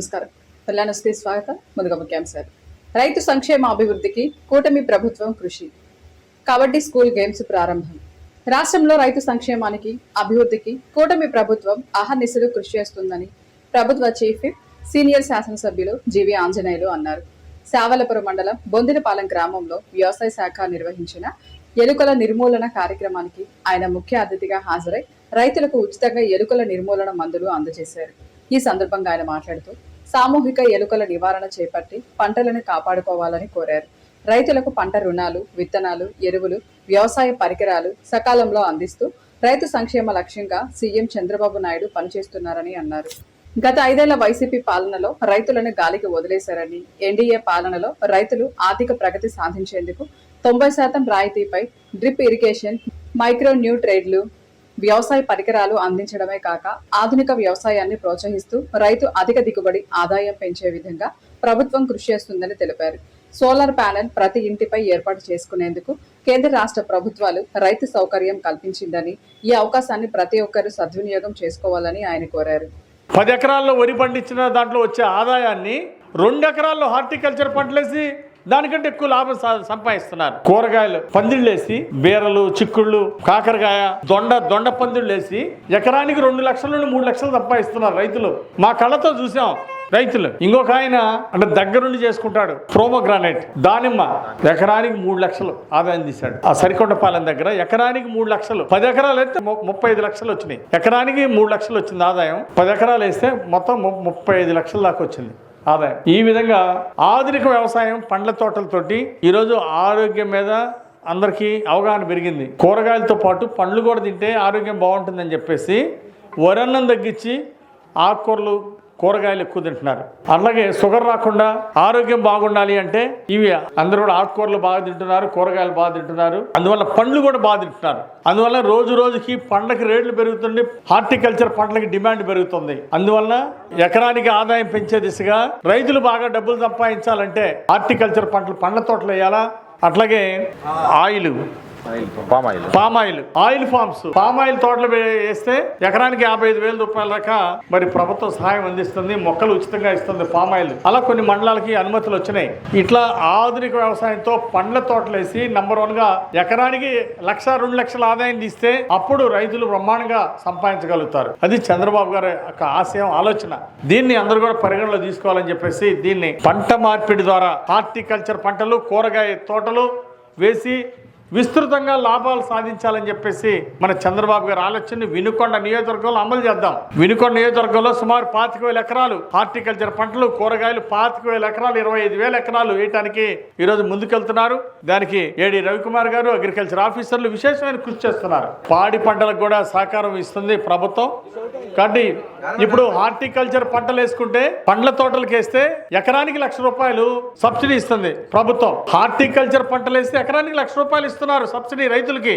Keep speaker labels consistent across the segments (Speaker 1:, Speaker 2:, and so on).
Speaker 1: నమస్కారం. కళ్యాణశ్రీ స్వాగతం. ముందుగా ముఖ్యాంశాలు. రైతు సంక్షేమ అభివృద్ధికి కూటమి ప్రభుత్వం కృషి. కబడ్డీ స్కూల్ గేమ్స్ ప్రారంభం. రాష్ట్రంలో రైతు సంక్షేమానికి అభివృద్ధికి కూటమి ప్రభుత్వం అహర్నిశలు కృషి చేస్తుందని ప్రభుత్వ చీఫ్ సీనియర్ శాసనసభ్యులు జీవి ఆంజనేయులు అన్నారు. శావలపురం మండలం బొందినపాలెం గ్రామంలో వ్యవసాయ శాఖ నిర్వహించిన ఎలుకల నిర్మూలన కార్యక్రమానికి ఆయన ముఖ్య అతిథిగా హాజరై రైతులకు ఉచితంగా ఎలుకల నిర్మూలన మందులు అందజేశారు. ఈ సందర్భంగా ఆయన మాట్లాడుతూ సామూహిక ఎలుకల నివారణ చేపట్టి పంటలను కాపాడుకోవాలని కోరారు. రైతులకు పంట రుణాలు, విత్తనాలు, ఎరువులు, వ్యవసాయ పరికరాలు సకాలంలో అందిస్తూ రైతు సంక్షేమ లక్ష్యంగా సీఎం చంద్రబాబు నాయుడు పనిచేస్తున్నారని అన్నారు. గత 5 ఏళ్ల వైసీపీ పాలనలో రైతులను గాలికి వదిలేశారని, ఎన్డీఏ పాలనలో రైతులు ఆర్థిక ప్రగతి సాధించేందుకు 90% రాయితీపై డ్రిప్ ఇరిగేషన్, మైక్రో న్యూ ట్రేడ్లు, వ్యవసాయ పరికరాలు అందించడమే కాక ఆధునిక వ్యవసాయాన్ని ప్రోత్సహిస్తూ రైతు అధిక దిగుబడి, ఆదాయం పెంచే విధంగా ప్రభుత్వం కృషి చేస్తుందని తెలిపారు. సోలార్ ప్యానెల్ ప్రతి ఇంటిపై ఏర్పాటు చేసుకునేందుకు కేంద్ర రాష్ట్ర ప్రభుత్వాలు రైతు సౌకర్యం కల్పించిందని, ఈ అవకాశాన్ని ప్రతి ఒక్కరూ సద్వినియోగం చేసుకోవాలని ఆయన కోరారు.
Speaker 2: 10 ఎకరాల్లో వరి పండించిన దాంట్లో వచ్చే ఆదాయాన్ని 2 ఎకరాల్లో హార్టికల్చర్ పంటలేసి దానికంటే ఎక్కువ లాభం సంపాదిస్తున్నారు. కూరగాయలు పందిళ్ళేసి బీరలు, చిక్కుళ్ళు, కాకరకాయ, దొండ పందిళ్ళేసి ఎకరానికి 2 లక్షల నుండి 3 లక్షలు సంపాదిస్తున్నారు రైతులు. మా కళ్ళతో చూసాం రైతులు. ఇంకొక ఆయన అంటే దగ్గరుండి చేసుకుంటాడు ప్రోమోగ్రానైట్, దానిమ్మ, ఎకరానికి 3 లక్షలు ఆదాయం తీశాడు. ఆ సరికొండపాలెం దగ్గర ఎకరానికి 3 లక్షలు. 10 ఎకరాలు అయితే 35 లక్షలు వచ్చినాయి. ఎకరానికి 3 లక్షలు వచ్చింది ఆదాయం. 10 ఎకరాలు వేస్తే మొత్తం 35 లక్షల దాకా వచ్చింది ఆదాయం. ఈ విధంగా ఆధునిక వ్యవసాయం, పండ్ల తోటలతోటి ఈరోజు ఆరోగ్యం మీద అందరికీ అవగాహన పెరిగింది. కూరగాయలతో పాటు పండ్లు కూడా తింటే ఆరోగ్యం బాగుంటుందని చెప్పేసి వరన్నం తగ్గించి ఆకుకూరలు, కూరగాయలు ఎక్కువ తింటున్నారు. అలాగే షుగర్ రాకుండా ఆరోగ్యం బాగుండాలి అంటే ఇవి అందరూ కూడా ఆకుకూరలు బాగా తింటున్నారు, కూరగాయలు బాగా తింటున్నారు. అందువల్ల పండ్లు కూడా బాగా తింటున్నారు. అందువల్ల రోజు రోజుకి పండ్లకి రేట్లు పెరుగుతుంది, హార్టికల్చర్ పంటలకి డిమాండ్ పెరుగుతుంది. అందువల్ల ఎకరానికి ఆదాయం పెంచే దిశగా రైతులు బాగా డబ్బులు సంపాదించాలంటే హార్టికల్చర్ పంటలు, పండ్ల తోటలు వేయాలా. అట్లాగే ఆయిల్ ఫార్మ్స్, పామాయిల్ తోటలు వేస్తే ఎకరానికి 55,000 రూపాయల దాకా మరి ప్రభుత్వం సహాయం అందిస్తుంది. మొక్కలు ఉచితంగా ఇస్తుంది పామాయిల్. అలా కొన్ని మండలాలకి అనుమతులు వచ్చినాయి. ఇట్లా ఆధునిక వ్యవసాయంతో పండ్ల తోటలు వేసి నంబర్ 1 గా ఎకరానికి 1-2 లక్షల ఆదాయం తీస్తే అప్పుడు రైతులు బ్రహ్మాండంగా సంపాదించగలుగుతారు. అది చంద్రబాబు గారి యొక్క ఆశయం, ఆలోచన. దీన్ని అందరూ కూడా పరిగణలో తీసుకోవాలని చెప్పేసి దీన్ని పంట మార్పిడి ద్వారా హార్టికల్చర్ పంటలు, కూరగాయ తోటలు వేసి విస్తృతంగా లాభాలు సాధించాలని చెప్పేసి మన చంద్రబాబు గారి ఆలోచనని వినుకొండ నియోజకవర్గంలో అమలు చేద్దాం. వినుకొండ నియోజకవర్గంలో సుమారు 25,000 ఎకరాలు హార్టికల్చర్ పంటలు, కూరగాయలు, 25,000 ఎకరాలు, 25,000 ఎకరాలు వేయటానికి ఈరోజు ముందుకెళ్తున్నారు. దానికి ఏడి రవికుమార్ గారు, అగ్రికల్చర్ ఆఫీసర్లు విశేషమైన కృషి చేస్తున్నారు. పాడి పంటలకు కూడా సహకారం ఇస్తుంది ప్రభుత్వం. కాబట్టి ఇప్పుడు హార్టికల్చర్ పంటలు వేసుకుంటే, పండ్ల తోటలకు వేస్తే ఎకరానికి 1,00,000 రూపాయలు సబ్సిడీ ఇస్తుంది ప్రభుత్వం. హార్టికల్చర్ పంటలు వేస్తే ఎకరానికి 1,00,000 రూపాయలు ఇస్తున్నారు సబ్సిడీ రైతులకి.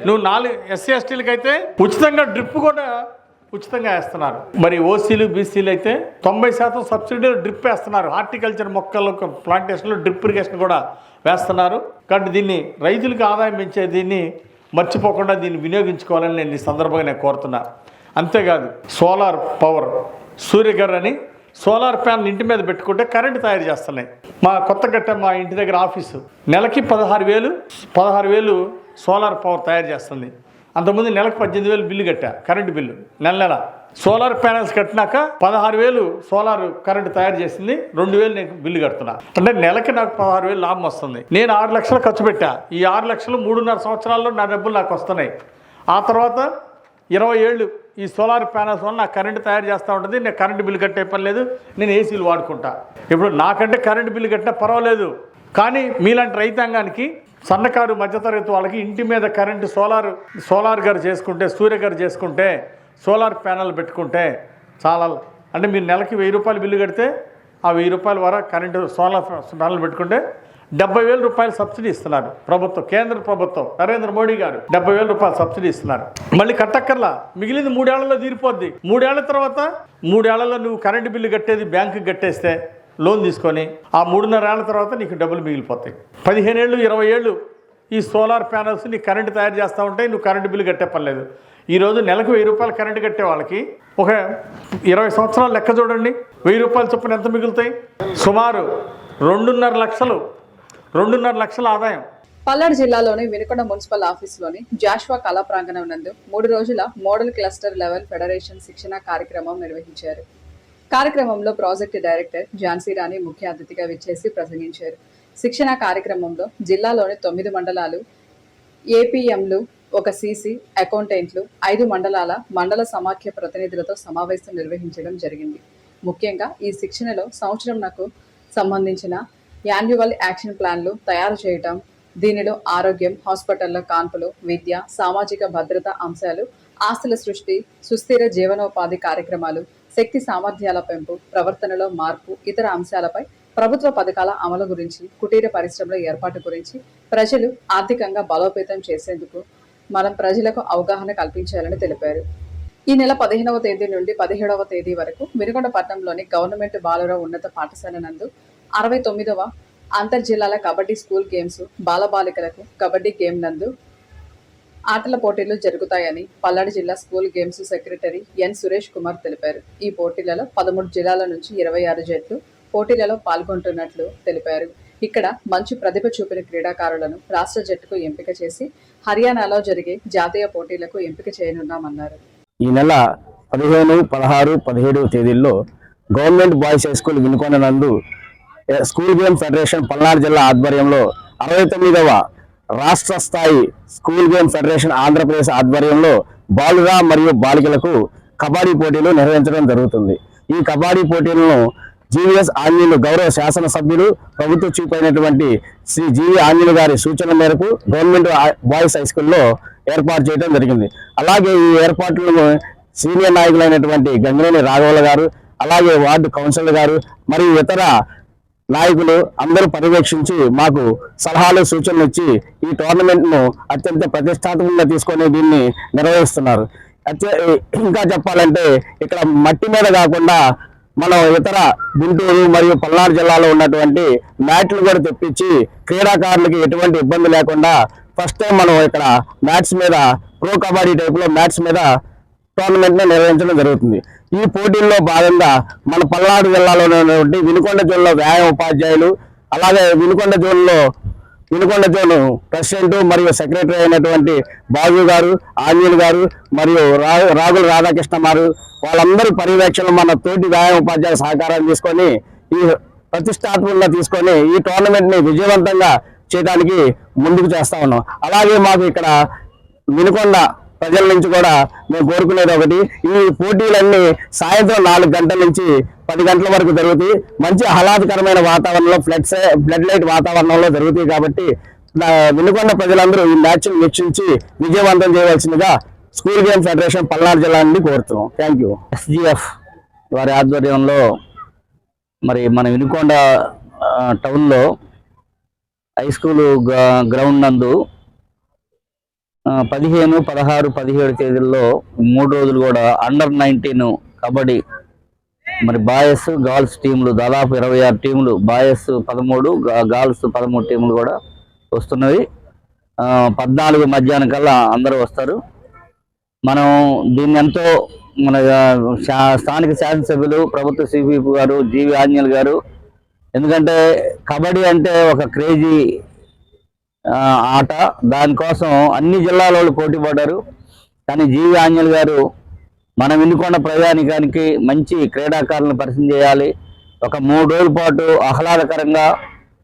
Speaker 2: నువ్వు 4 SC STలకు అయితే ఉచితంగా డ్రిప్ కూడా ఉచితంగా వేస్తున్నారు. మరి ఓసీలు, బీసీలు అయితే 90% సబ్సిడీలో డ్రిప్ వేస్తున్నారు. హార్టికల్చర్ మొక్కలు, ప్లాంటేషన్లో డ్రిప్ ఇరిగేషన్ కూడా వేస్తున్నారు. కాబట్టి దీన్ని రైతులకు ఆదాయం పెంచే దీన్ని మర్చిపోకుండా దీన్ని వినియోగించుకోవాలని నేను ఈ సందర్భంగా కోరుతున్నా. అంతేకాదు సోలార్ పవర్, సూర్యగర్ అని సోలార్ ప్యానల్ ఇంటి మీద పెట్టుకుంటే కరెంటు తయారు చేస్తున్నాయి. మా కొత్తగట్ట మా ఇంటి దగ్గర ఆఫీసు నెలకి 16,000 సోలార్ పవర్ తయారు చేస్తుంది. అంతకుముందు నెలకు 18,000 బిల్లు కట్టా, కరెంటు బిల్లు నెల. సోలార్ ప్యానల్స్ కట్టినాక 16,000 సోలార్ కరెంటు తయారు చేసింది, 2,000 నేను బిల్లు కడుతున్నా. అంటే నెలకి నాకు 16,000 లాభం వస్తుంది. నేను 6 లక్షలు ఖర్చు పెట్టా. ఈ 6 లక్షలు 3.5 సంవత్సరాల్లో నా డబ్బులు నాకు వస్తున్నాయి. ఆ తర్వాత 20 ఏళ్ళు ఈ సోలార్ ప్యానల్స్ వల్ల నాకు కరెంటు తయారు చేస్తూ ఉంటుంది. నేను కరెంటు బిల్లు కట్టే పని లేదు, నేను ఏసీలు వాడుకుంటా. ఇప్పుడు నాకంటే కరెంటు బిల్లు కట్టినా పర్వాలేదు. కానీ మీలాంటి రైతాంగానికి, సన్నకారు మధ్యతరగతి వాళ్ళకి ఇంటి మీద కరెంటు సోలార్ గారు చేసుకుంటే, సూర్యగారు చేసుకుంటే, సోలార్ ప్యానల్ పెట్టుకుంటే చాలా, అంటే మీరు నెలకి 1,000 రూపాయలు బిల్లు కడితే ఆ 1,000 రూపాయల వరకు కరెంటు సోలార్ ప్యానల్ పెట్టుకుంటే 70,000 రూపాయలు సబ్సిడీ ఇస్తున్నారు ప్రభుత్వం. కేంద్ర ప్రభుత్వం, నరేంద్ర మోడీ గారు 70,000 రూపాయలు సబ్సిడీ ఇస్తున్నారు. మళ్ళీ కట్టక్కర్లా, మిగిలింది 3 ఏళ్లలో తీరిపోద్ది. 3 ఏళ్ల తర్వాత 3 ఏళ్లలో నువ్వు కరెంటు బిల్లు కట్టేది బ్యాంకుకి కట్టేస్తే లోన్ తీసుకొని ఆ 3.5 ఏళ్ల తర్వాత నీకు డబ్బులు మిగిలిపోతాయి. 15 ఏళ్ళు 20 ఏళ్ళు ఈ సోలార్ ప్యానల్స్ నీ కరెంటు తయారు చేస్తూ ఉంటాయి, నువ్వు కరెంటు బిల్లు కట్టే పని లేదు. ఈరోజు నెలకు 1000 రూపాయలు కరెంటు కట్టే వాళ్ళకి ఒక 20 సంవత్సరాలు లెక్క చూడండి, 1000 రూపాయలు చొప్పున ఎంత మిగులుతాయి? సుమారు 2.5 లక్షల ఆదాయం.
Speaker 1: పల్నాడు జిల్లాలోని వినుకొండ మున్సిపల్ ఆఫీసులోని జాషువా కళా ప్రాంగణం నందు 3 రోజుల మోడల్ క్లస్టర్ లెవెల్ ఫెడరేషన్ శిక్షణ కార్యక్రమం నిర్వహించారు. కార్యక్రమంలో ప్రాజెక్టు డైరెక్టర్ ఝాన్సీ రాణి ముఖ్య అతిథిగా విచ్చేసి ప్రసంగించారు. శిక్షణ కార్యక్రమంలో జిల్లాలోని 9 మండలాలు ఏపీఎంలు, 1 సీసీ అకౌంటెంట్లు, 5 మండలాల మండల సమాఖ్య ప్రతినిధులతో సమావేశం నిర్వహించడం జరిగింది. ముఖ్యంగా ఈ శిక్షణలో సంవత్సరంకు సంబంధించిన యాన్యువల్ యాక్షన్ ప్లాన్లు తయారు చేయటం, దీనిలో ఆరోగ్యం, హాస్పిటల్లో కాన్పులు, విద్య, సామాజిక భద్రత అంశాలు, ఆస్తుల సృష్టి, సుస్థిర జీవనోపాధి కార్యక్రమాలు, శక్తి సామర్థ్యాల పెంపు, ప్రవర్తనలో మార్పు, ఇతర అంశాలపై, ప్రభుత్వ పథకాల అమలు గురించి, కుటీర పరిశ్రమల ఏర్పాటు గురించి, ప్రజలు ఆర్థికంగా బలోపేతం చేసేందుకు మనం ప్రజలకు అవగాహన కల్పించాలని తెలిపారు. ఈ నెల 15వ తేదీ నుండి 17వ తేదీ వరకు వినుకొండ పట్టణంలోని గవర్నమెంట్ బాలుర ఉన్నత పాఠశాల నందు 69వ అంతర్జిల్లాల కబడ్డీ స్కూల్ గేమ్స్ బాలబాలికలకు కబడ్డీ గేమ్ నందు ఆటల పోటీలు జరుగుతాయని పల్నాడు జిల్లా school games secretary N Suresh Kumar తెలిపారు. ఈ పోటీలలో 13 జిల్లాల నుంచి 26 జట్లు పోటీలలో పాల్గొంటున్నట్లు తెలిపారు. ఇక్కడ మంచి ప్రతిభ చూపిన క్రీడాకారులను రాష్ట్ర జట్టుకు ఎంపిక చేసి హర్యానాలో జరిగే జాతీయ పోటీలకు ఎంపిక చేయనున్నామన్నారు.
Speaker 3: ఈ నెల 15, 16, 17 తేదీల్లో government boys high school Vinukonda నందు స్కూల్ గేమ్ ఫెడరేషన్ పల్నాడు జిల్లా ఆధ్వర్యంలో 69వ రాష్ట్ర స్థాయి స్కూల్ గేమ్ ఫెడరేషన్ ఆంధ్రప్రదేశ్ ఆధ్వర్యంలో బాలుర మరియు బాలికలకు కబడ్డీ పోటీలు నిర్వహించడం జరుగుతుంది. ఈ కబడ్డీ పోటీలను జీవీఎస్ ఆంజనేయులు గౌరవ శాసనసభ్యులు, ప్రభుత్వ చీఫ్ అయినటువంటి శ్రీ జీవి ఆంజనేయులు గారి సూచన మేరకు గవర్నమెంట్ బాయ్స్ హై స్కూల్లో ఏర్పాటు చేయడం జరిగింది. అలాగే ఈ ఏర్పాట్లను సీనియర్ నాయకులైనటువంటి గంగినేని రాఘవుల గారు, అలాగే వార్డు కౌన్సిలర్ గారు మరియు ఇతర నాయకులు అందరూ పర్యవేక్షించి మాకు సలహాలు, సూచనలు ఇచ్చి ఈ టోర్నమెంట్ను అత్యంత ప్రతిష్టాత్మకంగా తీసుకొని దీన్ని నిర్వహిస్తున్నారు. ఇంకా చెప్పాలంటే ఇక్కడ మట్టి మీద కాకుండా మనం ఇతర గుంటూరు మరియు పల్నాడు జిల్లాలో ఉన్నటువంటి మ్యాట్లు కూడా తెప్పించి క్రీడాకారులకి ఎటువంటి ఇబ్బంది లేకుండా ఫస్ట్ టైం మనం ఇక్కడ మ్యాట్స్ మీద ప్రో కబడ్డీ టైప్లో మ్యాట్స్ మీద టోర్నమెంట్ను నిర్వహించడం జరుగుతుంది. ఈ పోటీల్లో భాగంగా మన పల్నాడు జిల్లాలో ఉన్నటువంటి వినుకొండ జోన్లో వ్యాయామ ఉపాధ్యాయులు, అలాగే వినుకొండ జోన్ ప్రెసిడెంట్ మరియు సెక్రటరీ అయినటువంటి బాబు గారు, ఆంజనేయులు గారు మరియు రాగుల రాధాకృష్ణ గారు, వాళ్ళందరి పర్యవేక్షణ మన తోటి వ్యాయామ ఉపాధ్యాయుల సహకారం తీసుకొని ఈ ప్రతిష్టాత్మకంగా తీసుకొని ఈ టోర్నమెంట్ని విజయవంతంగా చేయడానికి ముందుకు చేస్తా ఉన్నాం. అలాగే మాకు ఇక్కడ వినుకొండ ప్రజల నుంచి కూడా మేము కోరుకునేది ఒకటి, ఈ పోటీలన్నీ సాయంత్రం 4 గంటల నుంచి 10 గంటల వరకు జరుగుతాయి. మంచి ఆహ్లాదకరమైన వాతావరణంలో ఫ్లడ్ లైట్ వాతావరణంలో జరుగుతాయి. కాబట్టి వినుకొండ ప్రజలందరూ ఈ మ్యాచ్ను వీక్షించి విజయవంతం చేయవలసిందిగా స్కూల్ గేమ్ ఫెడరేషన్ పల్నాడు జిల్లా నుండి కోరుతున్నాం. Thank you. SGF వారి ఆధ్వర్యంలో మరి మన వినుకొండ టౌన్లో హై స్కూల్ గ్రౌండ్ నందు 15, 16, 17 తేదీల్లో 3 రోజులు కూడా అండర్-19 కబడ్డీ మరి బాయ్స్, గర్ల్స్ టీంలు దాదాపు 26 టీంలు, బాయ్స్ 13, గర్ల్స్ 13 టీంలు కూడా వస్తున్నవి. 14 మధ్యాహ్నం కల్లా అందరూ వస్తారు. మనం దీన్ని ఎంతో మన స్థానిక శాసనసభ్యులు, ప్రభుత్వ CPP గారు, జీవి ఆంజనేయులు గారు, ఎందుకంటే కబడ్డీ అంటే ఒక క్రేజీ ఆట, దానికోసం అన్ని జిల్లాల వాళ్ళు పోటీ పడ్డారు. కానీ జీవి ఆంజనేయులు గారు మన వినుకొండ ప్రజానికానికి మంచి క్రీడాకారులను పరిచయం చేయాలి, ఒక 3 రోజుల పాటు ఆహ్లాదకరంగా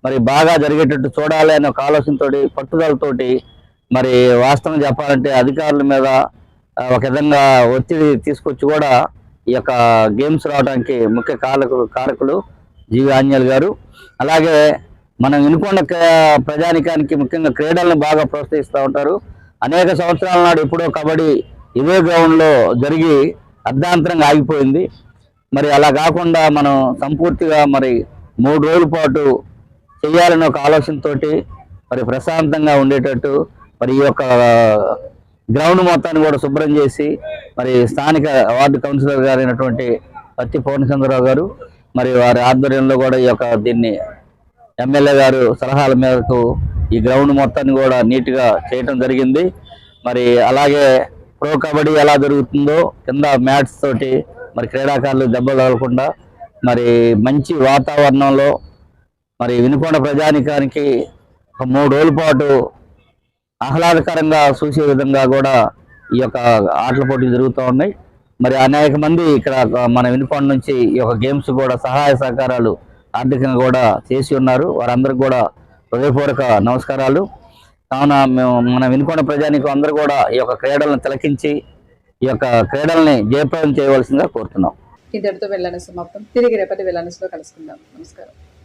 Speaker 3: మరి బాగా జరిగేటట్టు చూడాలి అనే ఒక ఆలోచనతోటి, పట్టుదలతోటి మరి వాస్తవం చెప్పాలంటే అధికారుల మీద ఒక విధంగా ఒత్తిడి తీసుకొచ్చి కూడా ఈ యొక్క గేమ్స్ రావడానికి ముఖ్య కారకులు జీవి ఆంజనేయులు గారు. అలాగే మనం వినుకొండ ప్రజానికానికి ముఖ్యంగా క్రీడలను బాగా ప్రోత్సహిస్తూ ఉంటారు. అనేక సంవత్సరాల నాడు ఎప్పుడో కబడ్డీ ఇదే గ్రౌండ్లో జరిగి అర్ధాంతరంగా ఆగిపోయింది. మరి అలా కాకుండా మనం సంపూర్తిగా మరి 3 రోజుల పాటు చేయాలని ఒక ఆలోచనతోటి మరి ప్రశాంతంగా ఉండేటట్టు మరి ఈ యొక్క గ్రౌండ్ మొత్తాన్ని కూడా శుభ్రం చేసి మరి స్థానిక వార్డు కౌన్సిలర్ గారు అయినటువంటి పత్తి పూర్ణచంద్రరావు గారు మరి వారి ఆధ్వర్యంలో కూడా ఈ యొక్క దీన్ని ఎమ్మెల్యే గారు సలహాల మేరకు ఈ గ్రౌండ్ మొత్తాన్ని కూడా నీట్గా చేయటం జరిగింది. మరి అలాగే ప్రో కబడ్డీ ఎలా జరుగుతుందో కింద మ్యాట్స్ తోటి మరి క్రీడాకారులు దెబ్బలు తగలకుండా మరి మంచి వాతావరణంలో మరి వినుకొండ ప్రజానికానికి ఒక 3 రోజుల పాటు ఆహ్లాదకరంగా చూసే విధంగా కూడా ఈ యొక్క ఆటల పోటీలు జరుగుతూ ఉన్నాయి. మరి అనేక మంది ఇక్కడ మన వినుకొండ నుంచి ఈ యొక్క గేమ్స్ కూడా సహాయ సహకారాలు ఆర్థికంగా కూడా చేసి ఉన్నారు. వారందరికీ కూడా హృదయపూర్వక నమస్కారాలు. కావున మేము మన వినుకొండ ప్రజానికం అందరూ కూడా ఈ యొక్క క్రీడలను తిలకించి ఈ యొక్క క్రీడల్ని జయప్రదం చేయవలసిందిగా కోరుతున్నాం.
Speaker 1: ఇంతటితో వెళ్ళాను సమాప్తం. తిరిగి రేపటి వెళ్ళానులో కలుసుకుందాం. నమస్కారం.